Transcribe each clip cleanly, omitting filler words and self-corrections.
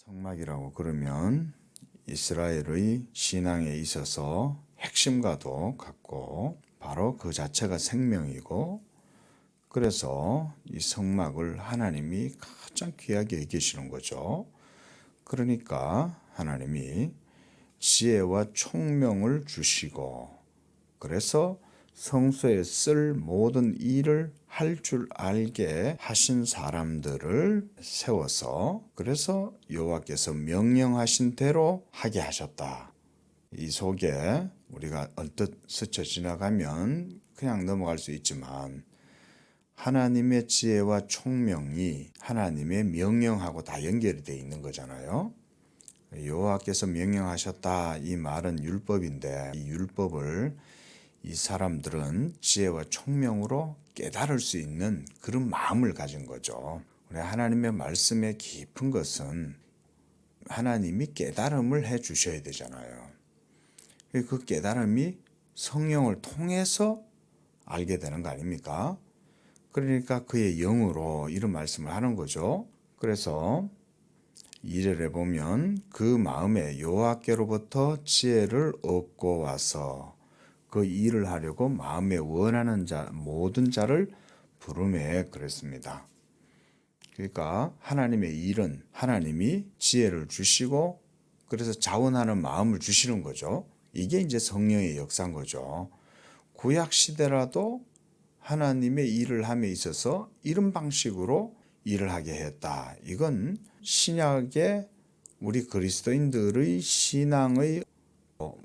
성막이라고 그러면 이스라엘의 신앙에 있어서 핵심과도 같고 바로 그 자체가 생명이고, 그래서 이 성막을 하나님이 가장 귀하게 여기시는 거죠. 그러니까 하나님이 지혜와 총명을 주시고, 그래서 성소에 쓸 모든 일을 할 줄 알게 하신 사람들을 세워서, 그래서 여호와께서 명령하신 대로 하게 하셨다. 이 속에 우리가 언뜻 스쳐 지나가면 그냥 넘어갈 수 있지만, 하나님의 지혜와 총명이 하나님의 명령하고 다 연결이 되어 있는 거잖아요. 여호와께서 명령하셨다, 이 말은 율법인데, 이 율법을 이 사람들은 지혜와 총명으로 깨달을 수 있는 그런 마음을 가진 거죠. 우리 하나님의 말씀의 깊은 것은 하나님이 깨달음을 해 주셔야 되잖아요. 그 깨달음이 성령을 통해서 알게 되는 거 아닙니까? 그러니까 그의 영으로 이런 말씀을 하는 거죠. 그래서 2절에 보면 그 마음에 여호와께로부터 지혜를 얻고 와서 그 일을 하려고 마음에 원하는 자 모든 자를 부르매 그랬습니다. 그러니까 하나님의 일은 하나님이 지혜를 주시고, 그래서 자원하는 마음을 주시는 거죠. 이게 이제 성령의 역사인 거죠. 구약 시대라도 하나님의 일을 함에 있어서 이런 방식으로 일을 하게 했다. 이건 신약의 우리 그리스도인들의 신앙의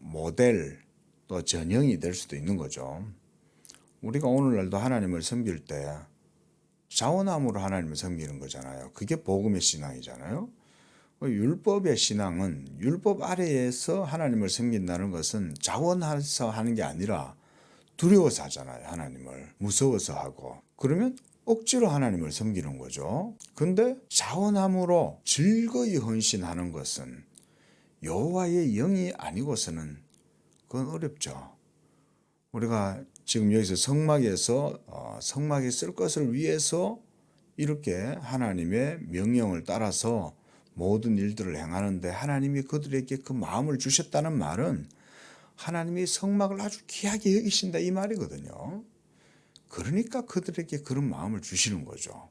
모델, 또 전형이 될 수도 있는 거죠. 우리가 오늘날도 하나님을 섬길 때 자원함으로 하나님을 섬기는 거잖아요. 그게 복음의 신앙이잖아요. 율법의 신앙은 율법 아래에서 하나님을 섬긴다는 것은 자원해서 하는 게 아니라 두려워서 하잖아요. 하나님을 무서워서 하고, 그러면 억지로 하나님을 섬기는 거죠. 근데 자원함으로 즐거이 헌신하는 것은 여호와의 영이 아니고서는 그건 어렵죠. 우리가 지금 여기서 성막에서 성막에 쓸 것을 위해서 이렇게 하나님의 명령을 따라서 모든 일들을 행하는데, 하나님이 그들에게 그 마음을 주셨다는 말은 하나님이 성막을 아주 귀하게 여기신다 이 말이거든요. 그러니까 그들에게 그런 마음을 주시는 거죠.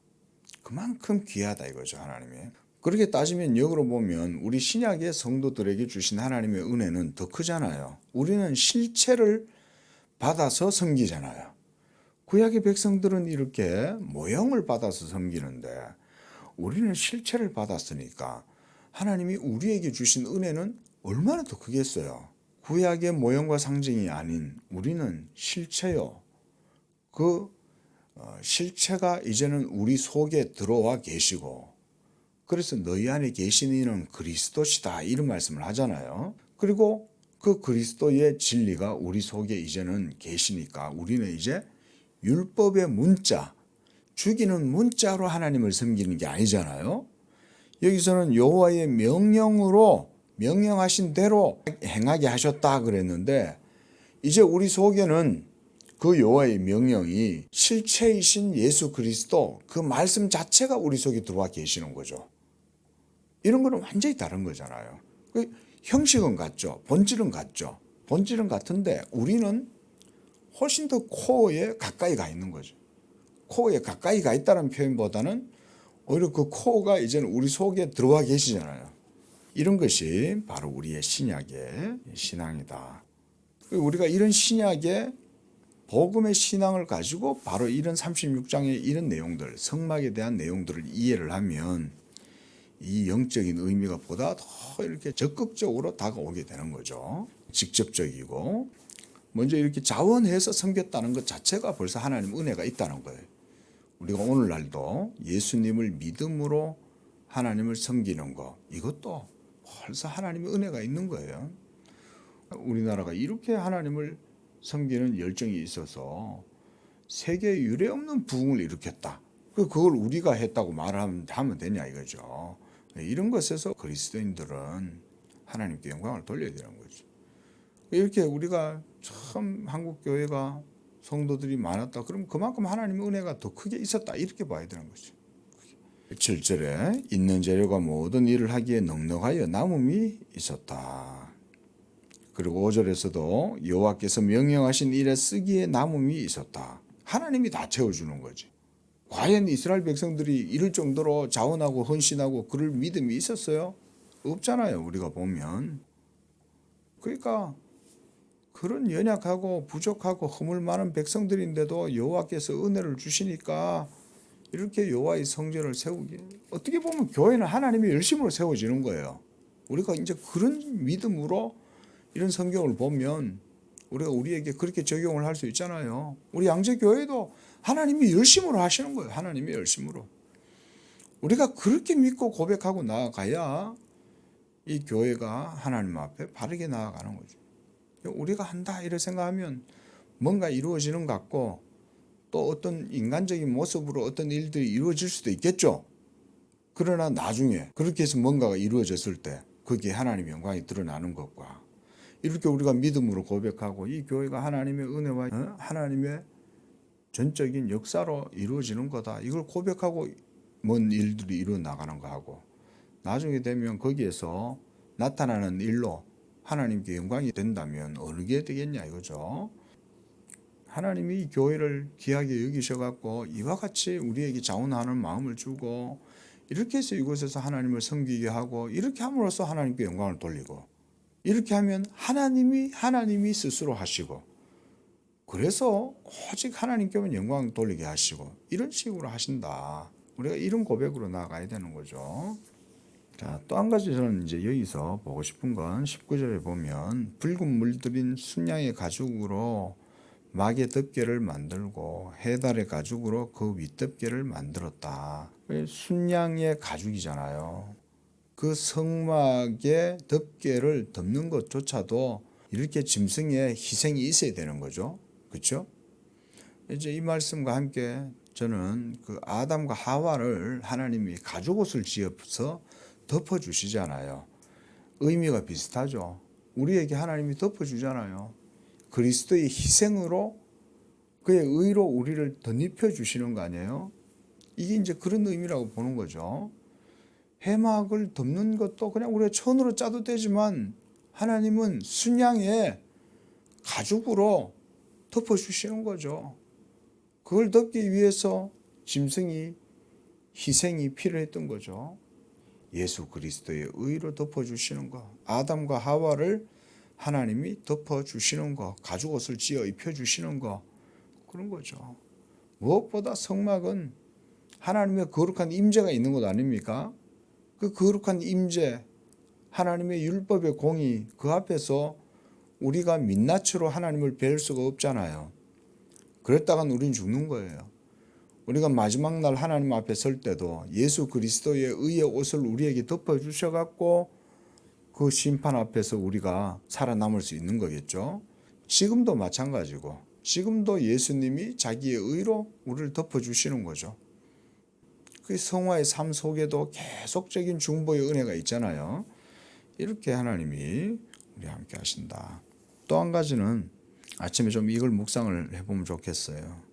그만큼 귀하다 이거죠, 하나님이. 그렇게 따지면 역으로 보면 우리 신약의 성도들에게 주신 하나님의 은혜는 더 크잖아요. 우리는 실체를 받아서 섬기잖아요. 구약의 백성들은 이렇게 모형을 받아서 섬기는데, 우리는 실체를 받았으니까 하나님이 우리에게 주신 은혜는 얼마나 더 크겠어요. 구약의 모형과 상징이 아닌 우리는 실체요. 그 실체가 이제는 우리 속에 들어와 계시고, 그래서 너희 안에 계신 이는 그리스도시다 이런 말씀을 하잖아요. 그리고 그 그리스도의 진리가 우리 속에 이제는 계시니까 우리는 이제 율법의 문자, 죽이는 문자로 하나님을 섬기는 게 아니잖아요. 여기서는 여호와의 명령으로 명령하신 대로 행하게 하셨다 그랬는데, 이제 우리 속에는 그 여호와의 명령이 실체이신 예수 그리스도, 그 말씀 자체가 우리 속에 들어와 계시는 거죠. 이런 거는 완전히 다른 거잖아요. 형식은 같죠. 본질은 같죠. 본질은 같은데 우리는 훨씬 더 코어에 가까이 가 있는 거죠. 코어에 가까이 가 있다는 표현보다는 오히려 그 코어가 이제는 우리 속에 들어와 계시잖아요. 이런 것이 바로 우리의 신약의 신앙이다. 우리가 이런 신약의 복음의 신앙을 가지고 바로 이런 36장의 이런 내용들, 성막에 대한 내용들을 이해를 하면 이 영적인 의미가 보다 더 이렇게 적극적으로 다가오게 되는 거죠. 직접적이고, 먼저 이렇게 자원해서 섬겼다는 것 자체가 벌써 하나님 은혜가 있다는 거예요. 우리가 오늘날도 예수님을 믿음으로 하나님을 섬기는 것, 이것도 벌써 하나님의 은혜가 있는 거예요. 우리나라가 이렇게 하나님을 섬기는 열정이 있어서 세계에 유례없는 부흥을 일으켰다. 그걸 우리가 했다고 말하면 되냐 이거죠. 이런 것에서 그리스도인들은 하나님께 영광을 돌려야 되는 거죠. 이렇게 우리가 참 한국 교회가 성도들이 많았다. 그럼 그만큼 하나님의 은혜가 더 크게 있었다. 이렇게 봐야 되는 거죠. 7절에 있는 재료가 모든 일을 하기에 넉넉하여 남음이 있었다. 그리고 5절에서도 여호와께서 명령하신 일에 쓰기에 남음이 있었다. 하나님이 다 채워주는 거지. 과연 이스라엘 백성들이 이럴 정도로 자원하고 헌신하고 그럴 믿음이 있었어요? 없잖아요. 우리가 보면. 그러니까 그런 연약하고 부족하고 허물 많은 백성들인데도 여호와께서 은혜를 주시니까 이렇게 여호와의 성전을 세우기, 어떻게 보면 교회는 하나님의 열심으로 세워지는 거예요. 우리가 이제 그런 믿음으로 이런 성경을 보면 우리가 우리에게 그렇게 적용을 할 수 있잖아요. 우리 양재교회도 하나님이 열심으로 하시는 거예요. 하나님의 열심으로. 우리가 그렇게 믿고 고백하고 나아가야 이 교회가 하나님 앞에 바르게 나아가는 거죠. 우리가 한다 이렇게 생각하면 뭔가 이루어지는 것 같고 또 어떤 인간적인 모습으로 어떤 일들이 이루어질 수도 있겠죠. 그러나 나중에 그렇게 해서 뭔가가 이루어졌을 때 거기에 하나님의 영광이 드러나는 것과 이렇게 우리가 믿음으로 고백하고 이 교회가 하나님의 은혜와 하나님의 전적인 역사로 이루어지는 거다. 이걸 고백하고 뭔 일들이 이루어 나가는 거하고 나중에 되면 거기에서 나타나는 일로 하나님께 영광이 된다면 어느 게 되겠냐 이거죠. 하나님이 이 교회를 귀하게 여기셔갖고 이와 같이 우리에게 자원하는 마음을 주고 이렇게 해서 이곳에서 하나님을 섬기게 하고 이렇게 함으로써 하나님께 영광을 돌리고 이렇게 하면 하나님이 스스로 하시고 그래서 오직 하나님께만 영광을 돌리게 하시고 이런 식으로 하신다. 우리가 이런 고백으로 나아가야 되는 거죠. 자, 또 한 가지 저는 이제 여기서 보고 싶은 건 19절에 보면 붉은 물들인 순양의 가죽으로 막의 덮개를 만들고 해달의 가죽으로 그 윗덮개를 만들었다. 순양의 가죽이잖아요. 그 성막의 덮개를 덮는 것조차도 이렇게 짐승의 희생이 있어야 되는 거죠. 그렇죠? 이제 이 말씀과 함께 저는 그 아담과 하와를 하나님이 가죽옷을 지어서 덮어주시잖아요. 의미가 비슷하죠. 우리에게 하나님이 덮어주잖아요. 그리스도의 희생으로 그의 의로 우리를 덧입혀 주시는 거 아니에요? 이게 이제 그런 의미라고 보는 거죠. 해막을 덮는 것도 그냥 우리가 천으로 짜도 되지만 하나님은 순양의 가죽으로 덮어주시는 거죠. 그걸 덮기 위해서 짐승이 희생이 필요했던 거죠. 예수 그리스도의 의로 덮어주시는 것, 아담과 하와를 하나님이 덮어주시는 것, 가죽옷을 지어 입혀주시는 것, 그런 거죠. 무엇보다 성막은 하나님의 거룩한 임재가 있는 것 아닙니까? 그 거룩한 임재, 하나님의 율법의 공의, 그 앞에서 우리가 민낯으로 하나님을 뵐 수가 없잖아요. 그랬다간 우린 죽는 거예요. 우리가 마지막 날 하나님 앞에 설 때도 예수 그리스도의 의의 옷을 우리에게 덮어주셔갖고 그 심판 앞에서 우리가 살아남을 수 있는 거겠죠. 지금도 마찬가지고 지금도 예수님이 자기의 의로 우리를 덮어주시는 거죠. 그 성화의 삶 속에도 계속적인 중보의 은혜가 있잖아요. 이렇게 하나님이 우리와 함께 하신다. 또 한 가지는 아침에 좀 이걸 묵상을 해보면 좋겠어요.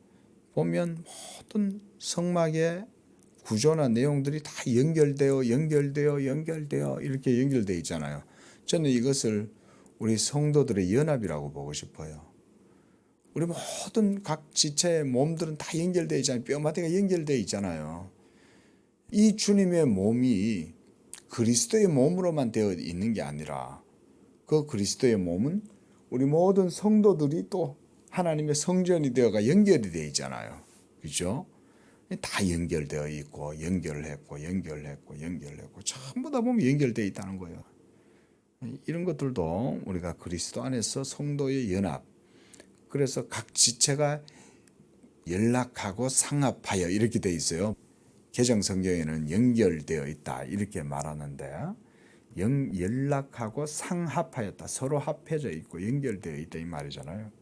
보면 모든 성막의 구조나 내용들이 다 연결되어 이렇게 연결되어 있잖아요. 저는 이것을 우리 성도들의 연합이라고 보고 싶어요. 우리 모든 각 지체의 몸들은 다 연결되어 있잖아요. 뼈마디가 연결되어 있잖아요. 이 주님의 몸이 그리스도의 몸으로만 되어 있는 게 아니라 그 그리스도의 몸은 우리 모든 성도들이 또 하나님의 성전이 되어가 연결이 되어 있잖아요. 그렇죠? 다 연결되어 있고 연결했고 전부 다 보면 연결되어 있다는 거예요. 이런 것들도 우리가 그리스도 안에서 성도의 연합, 그래서 각 지체가 연락하고 상합하여 이렇게 되어 있어요. 개정 성경에는 연결되어 있다 이렇게 말하는데 연락하고 상합하였다, 서로 합해져 있고 연결되어 있다 이 말이잖아요.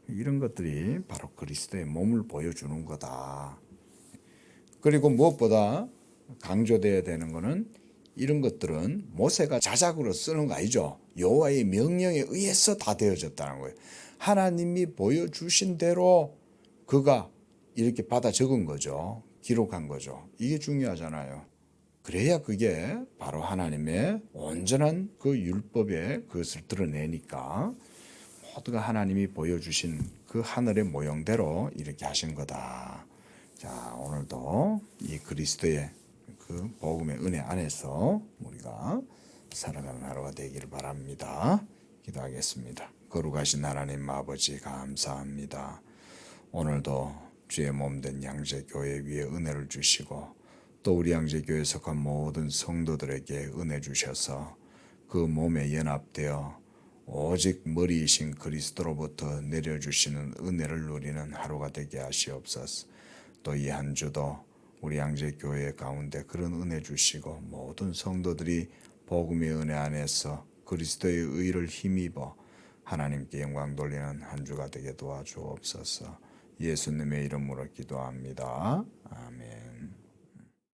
이런 것들이 바로 그리스도의 몸을 보여주는 거다. 그리고 무엇보다 강조되어야 되는 것은 이런 것들은 모세가 자작으로 쓰는 거 아니죠. 여호와의 명령에 의해서 다 되어졌다는 거예요. 하나님이 보여주신 대로 그가 이렇게 받아 적은 거죠. 기록한 거죠. 이게 중요하잖아요. 그래야 그게 바로 하나님의 온전한 그 율법의 그것을 드러내니까 모두가 하나님이 보여주신 그 하늘의 모형대로 이렇게 하신 거다. 자, 오늘도 이 그리스도의 그 복음의 은혜 안에서 우리가 살아가는 하루가 되기를 바랍니다. 기도하겠습니다. 거룩하신 하나님 아버지 감사합니다. 오늘도 주의 몸된 양재교회 위에 은혜를 주시고 또 우리 양재교회에 속한 모든 성도들에게 은혜 주셔서 그 몸에 연합되어 오직 머리이신 그리스도로부터 내려주시는 은혜를 누리는 하루가 되게 하시옵소서. 또 이 한 주도 우리 양재교회 가운데 그런 은혜 주시고 모든 성도들이 복음의 은혜 안에서 그리스도의 의를 힘입어 하나님께 영광 돌리는 한 주가 되게 도와주옵소서. 예수님의 이름으로 기도합니다. 아멘.